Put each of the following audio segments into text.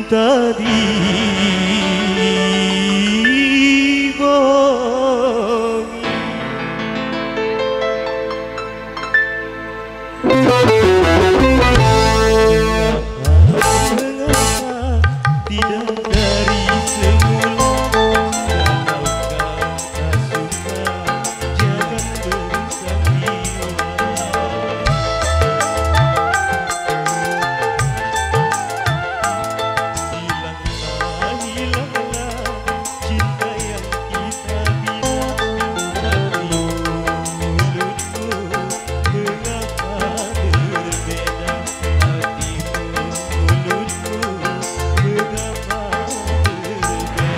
cinta dibohongi. Mengapa tidak dari semula? Kalau kau tak suka, jangan bersandiwara. Hilanglah cinta yang kita bina. Hati mulutmu mengapa berbeda? Hati mulutmu mengapa berbeda?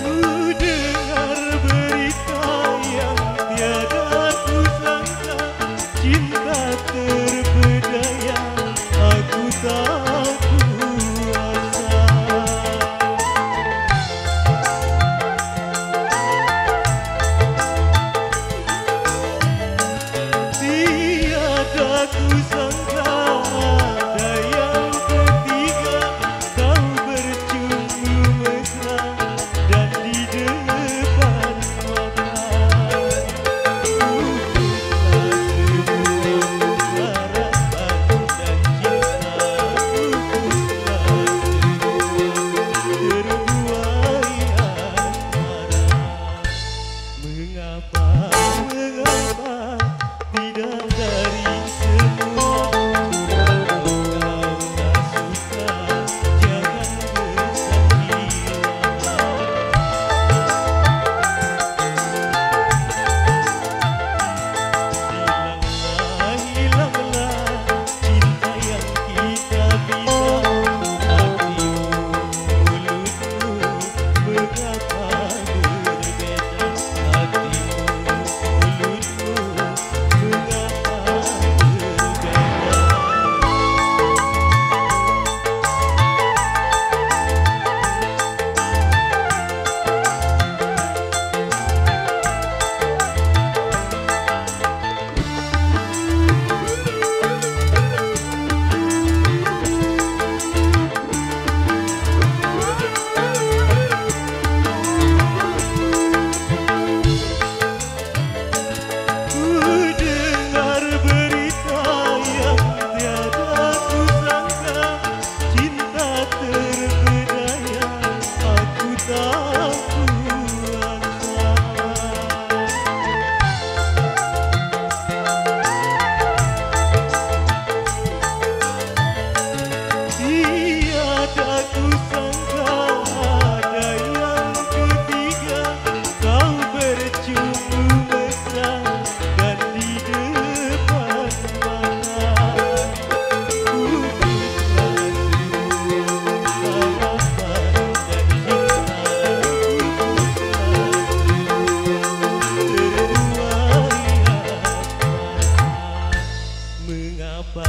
Ku dengar berita yang tiada kusangka, cinta terpedaya aku tak kuasa. Tiada kusangka ada yang ketiga, kau bercumbu mesra dan di depan mata. Pupuslah semua harapan dan cinta, pupuslah semua terbuai asmara. Mengapa tidak dari semula? Kalau kau tak suka, jangan bersandiwara. Hilanglah cinta yang kita bina. Hati mulutmu mengapa berbeda? Hati mulutmu mengapa berbeda? Ku dengar berita yang tiada kusangka, cinta terpedaya aku tak kuasa. Tiada kusangka ada yang ketiga, kau bercumbu mesra dan di depan mata. Pupuslah semua harapan dan cinta, pupuslah semua terbuai asmara. Mengapa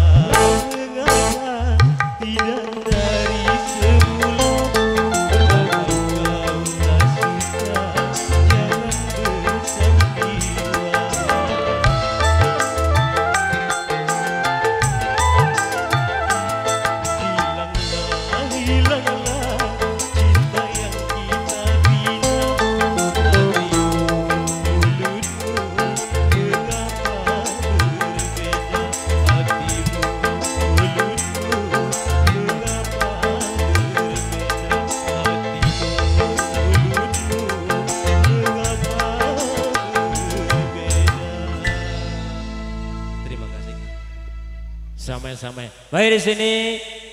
tidak dari semula? Kalau kau tak suka, jangan bersandiwara. Hilanglah cinta yang kita bina. Hati mulutmu mengapa berbeda? Hati mulutmu mengapa berbeda? Hati mulutmu mengapa berbeda? Terima kasih. Sama-sama. Baik, di sini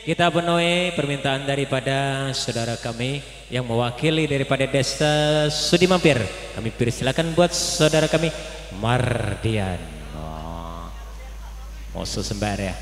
kita penuhi permintaan daripada saudara kami yang mewakili daripada Desa Sudi Mampir. Kami persilakan buat saudara kami Mardian. Mau sembah ya.